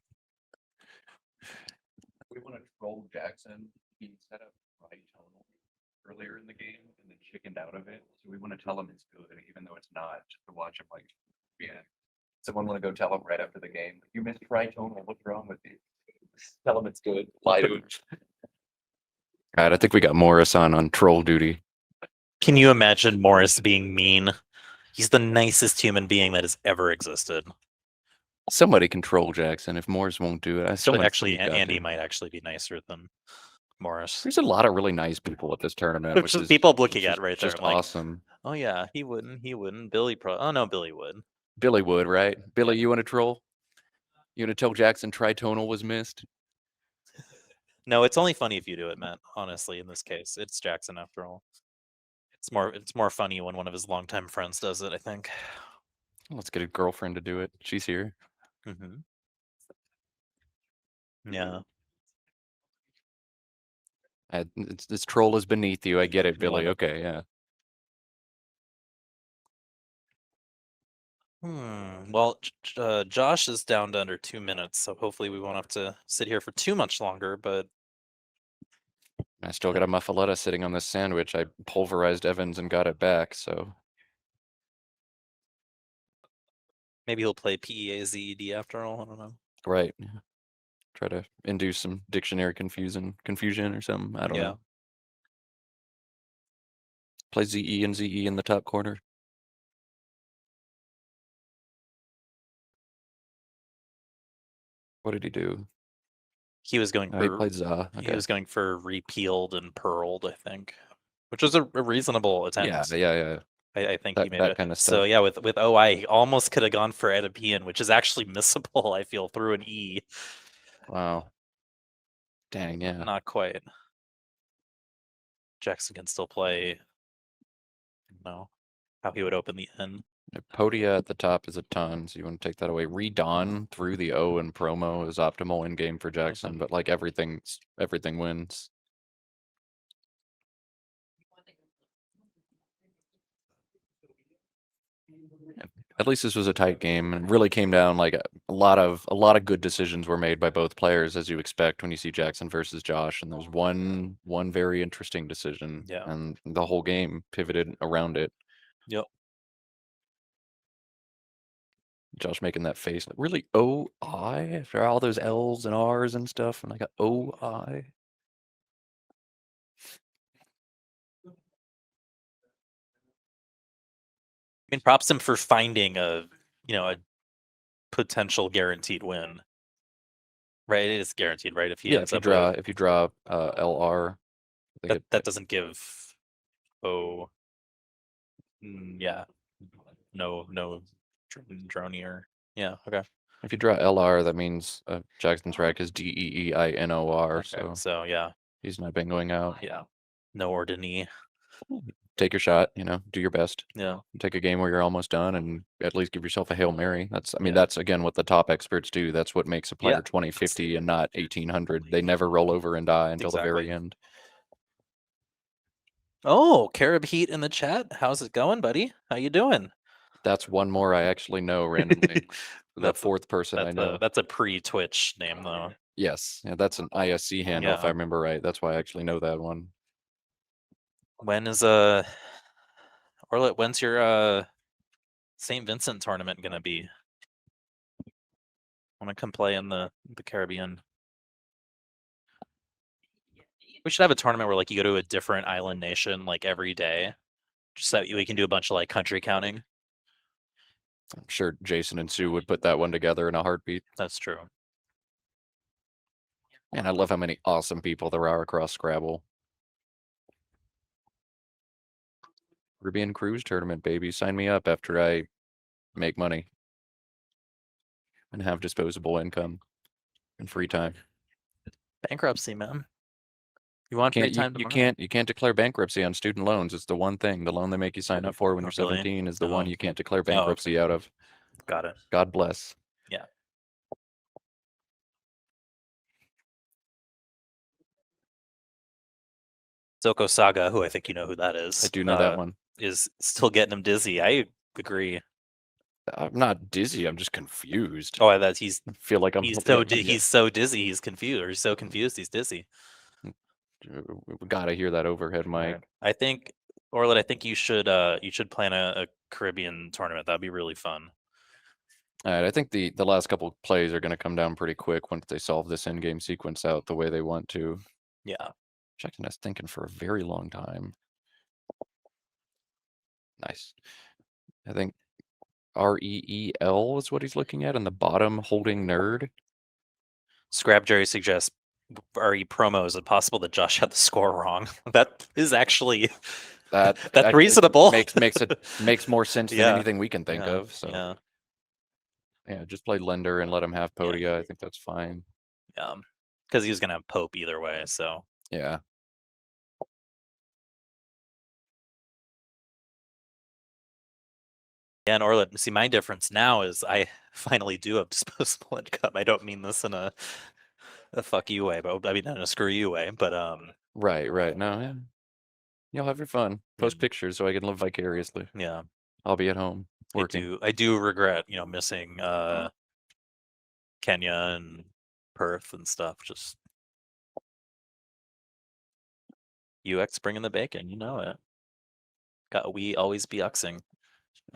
We want to troll Jackson. He set up right tonal earlier in the game and then chickened out of it. So we want to tell him it's good, even though it's not, just to watch him like, yeah. Someone want to go tell him right after the game, you missed tritonal, what's wrong with you? Tell him it's good. Lie to him. All right, I think we got Morris on troll duty. Can you imagine Morris being mean? He's the nicest human being that has ever existed. Somebody control Jackson if Morris won't do it. I still actually Andy might actually be nicer than Morris. There's a lot of really nice people at this tournament, which is people looking at right there. Just awesome. Oh yeah, he wouldn't. Billy oh no, Billy would. Billy would, right? Billy, you want to troll? You want to tell Jackson tritonal was missed? No, it's only funny if you do it, Matt. Honestly, in this case, it's Jackson after all. It's more funny when one of his longtime friends does it, I think. Let's get a girlfriend to do it. She's here. Mm-hmm. Yeah. This troll is beneath you. I get it, Billy. Okay, yeah. Well, Josh is down to under 2 minutes, so hopefully we won't have to sit here for too much longer, but I still got a muffaletta sitting on this sandwich. I pulverized Evans and got it back, so maybe he'll play PEAZED after all. I don't know. Right. Yeah. Try to induce some dictionary confusion or something. I don't know. Play ZE and ZE in the top corner. What did he do? He was going Oh, he for played Za. he Okay. was going for repealed and pearled, I think, which was a reasonable Yeah, attempt. yeah. I think he made That it. kind of So stuff. yeah, with OI, he almost could have gone for Oedipian, which is actually missable. I feel through an E. Wow. Dang, yeah. Not quite. Jackson can still play. No, how he would open the N. Podia at the top is a ton, so you want to take that away. Redon through the O and promo is optimal in game for Jackson, but like everything wins. At least this was a tight game and really came down like a lot of good decisions were made by both players, as you expect when you see Jackson versus Josh. And there was one very interesting decision, Yeah. and the whole game pivoted around it. Yep. Josh making that face, like, really OI after all those L's and R's and stuff, and I got OI. I mean, props him for finding a potential guaranteed win. Right, it is guaranteed, right? If he Yeah, ends up with if you draw LR, I think that doesn't give yeah, no dronier. Yeah, okay. if you draw LR, that means Jackson's rank is DEEINOR, Okay, so so yeah, he's not been going out. yeah, no ordinary. Take your shot, do your best. Yeah, Take a game where you're almost done and at least give yourself a Hail Mary. I mean, yeah. that's again what the top experts do. That's what makes a player Yeah. 2050 and not 1800. They never roll over and die until the very Exactly. end. Oh, Carib Heat in the chat. How's it going, buddy? How you doing? That's one more I actually know randomly. The That's a, fourth person I know. that's a pre-Twitch name though. Yes, yeah, that's an ISC handle if I Yeah. remember right. That's why I actually know that one. When is Orlet, when's your St. Vincent tournament gonna be? I wanna come play in the Caribbean. We should have a tournament where like you go to a different island nation like every day. Just so we can do a bunch of like country counting. I'm sure Jason and Sue would put that one together in a heartbeat. That's true. And I love how many awesome people there are across Scrabble. Caribbean Cruise Tournament, baby. Sign me up after I make money and have disposable income and free time. Bankruptcy, man. You want free time tomorrow? You can't declare bankruptcy on student loans. It's the one thing. The loan they make you sign up for when Oh, you're really? 17 is the Oh. one you can't declare Oh, okay. bankruptcy out of. Got it. God bless. Yeah. Soko Saga, who I think you know who that is. I do know that one. Is still getting him dizzy. I agree. I'm not dizzy. I'm just confused. Oh, that's he's I feel like I'm he's so dizzy. He's confused, or he's so confused. He's dizzy. We gotta hear that overhead mic. Right. I think, Orlet, I think you should plan a Caribbean tournament. That'd be really fun. All right, I think the last couple plays are going to come down pretty quick once they solve this in-game sequence out the way they want to. Yeah. Jackson is thinking for a very long time. Nice. I think REEL is what he's looking at in the bottom, holding nerd. Scrap Jerry suggests RE promo. Is it possible that Josh had the score wrong? That is actually that's reasonable. Makes more sense than anything we can think of. So yeah, just play lender and let him have Podia. I think that's fine. Yeah, because he was gonna have Pope either way. So yeah. Yeah, and Orlet, see, my difference now is I finally do have disposable income. I don't mean this in a fuck you way, but I mean in a screw you way. But Right. No, yeah. You'll have your fun. Post pictures so I can live vicariously. Yeah. I'll be at home working. I do regret, missing Kenya and Perth and stuff. Just UX bringing the bacon, you know it. Got we always be uxing.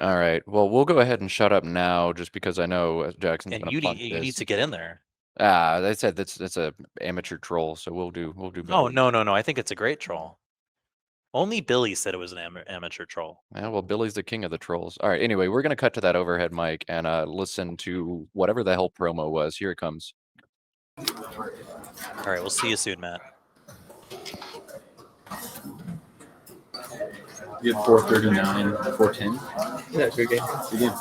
All right. Well, we'll go ahead and shut up now, just because I know Jackson's And gonna you punt need this. to get in there. They said that's a amateur troll, so we'll do better. Oh no! I think it's a great troll. Only Billy said it was an amateur troll. Yeah, well, Billy's the king of the trolls. All right. Anyway, we're gonna cut to that overhead mic and listen to whatever the hell promo was. Here it comes. All right, we'll see you soon, Matt. You had 439, 410. Yeah, good game. Good game.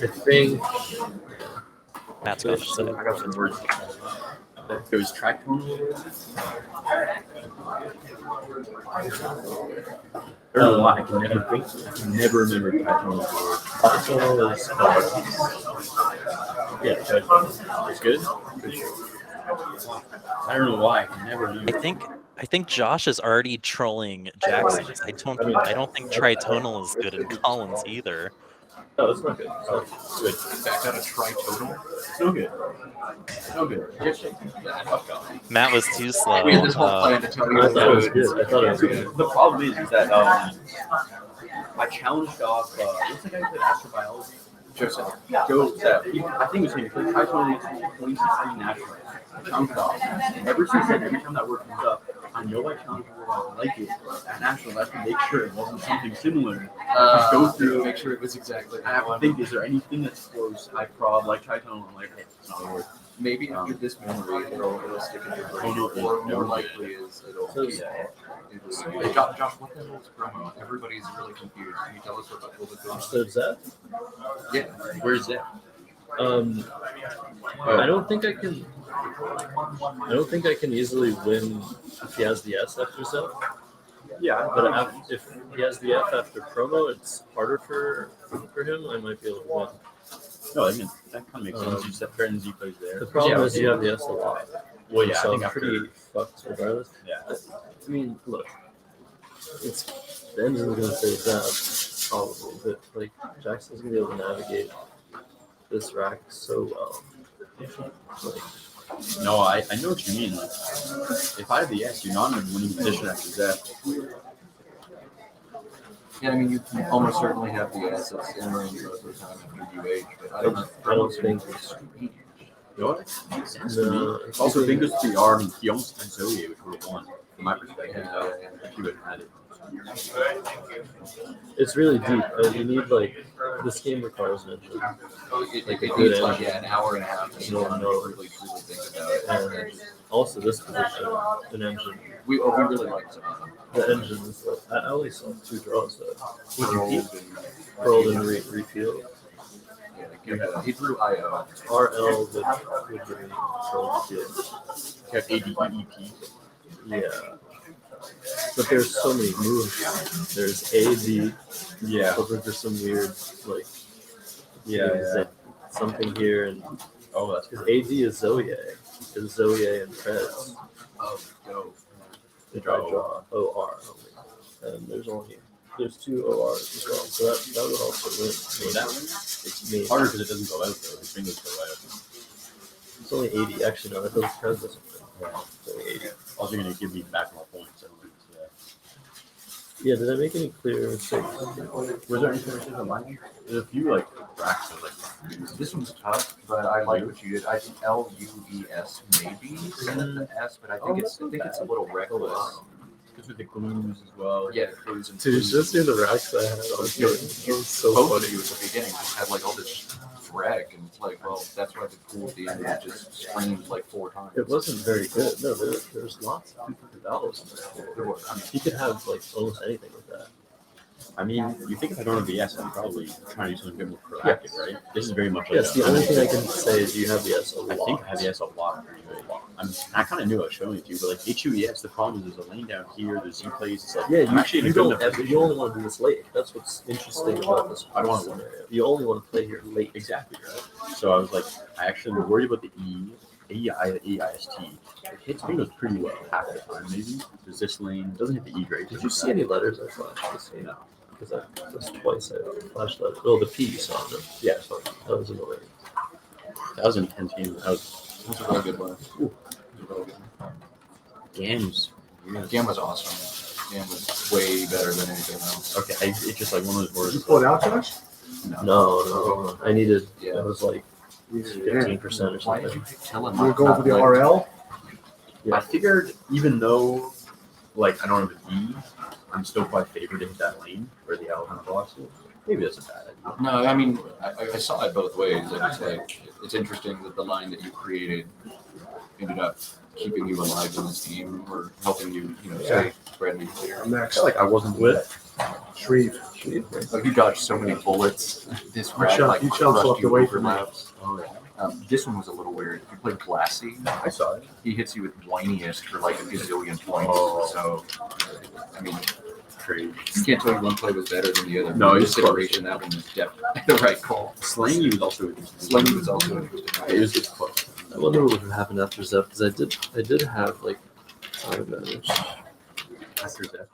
I think Matt's got Fish, to say. I got some words. It was track tonal. I don't know why. I can never remember track tonal. Arsenal is yeah, It's good. Good show. I don't know why. I can never remember. I think Josh is already trolling Jackson. I don't think tritonal is good in Collins either. no, it's not good. So, Good. Back out of tritonal. It's no good. No good. Matt was too slow. We had this whole plan to tell you I thought it was good. I thought it was good. The problem is that I challenged off. What's the guy who played astrobiology? Joseph. Joe. I think it was him. He played tritonal 2016 national. Challenged off. Ever since then, every time that word comes up, I know I challenged the word. I like it. At national, I have to make sure it wasn't something similar. Just go through, make sure it was exactly. I have to think, is there anything that's close? I prob like tritonal. I'm like, hey, it's not a word. Maybe after this memory, it'll stick in your brain. Oh, no, Or no, more no. likely is it'll. So, Hey, Josh, what the hell is promo? Everybody's really confused. Can you tell us what that was? So Zeth, Yeah. Where's that? I don't think I can. I don't think I can easily win if he has the S after Zeth. Yeah, But if he has the F after promo, it's harder for him. I might be able to win. no, I mean, that kind of makes sense. You set friends, he plays there. The problem Yeah, is you have the S a lot. Well, yeah, so I think I'm after. pretty fucked regardless. Yeah. I mean, look, it's the engine's gonna say that probably, but like Jackson's gonna be able to navigate this rack so well. Like, No, I know what you mean. Like, if I have the S, you're not in a winning position after that. Yeah, I mean, you can almost certainly have the assets in range most of the time after UH, but I don't know. I don't think. You know what? Makes sense to No, me. Also, Bingo's 3R, I mean, he almost had Zoe, which would have won, from my perspective. So, if he would have had it. it's really deep. You need like this game requires an engine, Like a it good needs like engine. an hour and a half to No, no. really truly think about it. and also this position, an engine. We really like it. The engine is like I only saw 2 draws though. Would you Pearl and refield. He threw IO. RL would be Pearl and field. You have ADEEP. Yeah. But there's so many moves. There's AD. Yeah. But there's some weird like Yeah. something here and Oh, that's because good. AD is Zoe. Is Zoe and Preds. Oh, go. If I draw OR only. And there's 2 ORs as well. So that would also win. So that one, it's Me. harder because it doesn't go out, though. The fingers go out. It's only 80. Actually, no, that doesn't Preds doesn't win. Yeah. It's only 80. Also, you're going to give me back more points. I don't think it's that. Yeah, did I make any clear mistakes? Was there anything on mine? There's a few, like, racks of, like, This one's tough, but I like what you did. I think LUES maybe instead of the S, but I think it's a little reckless. because with the glues as well. Yeah, clues and Dude, just see the racks I had. It was so both of funny. you at the beginning just had like all this drag, and it's like, well, that's why the pool at the end it just screamed like 4 times. It wasn't very good. No, there's lots of different vowels in there. There was. I mean, You could have like almost anything with that. I mean, you think if I don't have the S, I'm probably trying to do something a bit more proactive, right? This is very much like Yes, the only thing I can say is you have the S a I lot. think I have the S a lot. I kind of knew I was showing it to you, but like HUES, the problem is there's a lane down here, there's Z plays. It's like, Yeah, I'm actually in a you good don't enough ever, position. you only want to do this late. That's what's interesting about this. I don't want to win. scenario. You only want to play here late. Exactly, right? So I was like, I actually was worried about the EIST. It hits Windows pretty well half the time, maybe. There's this lane, it doesn't hit the E great. Did you see any letters I flashed this game? Because I just twice I flashed letters. Oh, the P you saw, no? Yeah, so That was annoying. that was an intense game. That was that's a really good one. Ooh, that was a really good one. games. Gam was awesome. Gam was way better than anything else. Okay, it's just like one of those words. Did you pull it out, Josh? No. I needed, Yeah. it was like 15% or Why did something. you pick Kellen? You were going for the RL? I figured even though like I don't have a D, I'm still quite favored to hit that lane where the L kind of blocks it. Maybe that's a bad idea. No, I mean, I saw it both ways. And it's like, it's interesting that the line that you created ended up keeping you alive in this team or helping you, stay spreading clear. I felt like I wasn't With Shreve. Like you dodged so many bullets. This You rat shot- like you shot crushed swept you away from me. overlaps. Oh, yeah. This one was a little weird. If you played Glassy, I saw it. he hits you with whiniest for like a gazillion points. Oh. So, I mean, Crazy. You can't tell me one play was better than the other. No, In it's this iteration, that one was definitely the right call. Slaying you was also interesting. Slaying was also interesting. It was just close. I wonder what would have happened after Zeph because I did have like time advantage. After that.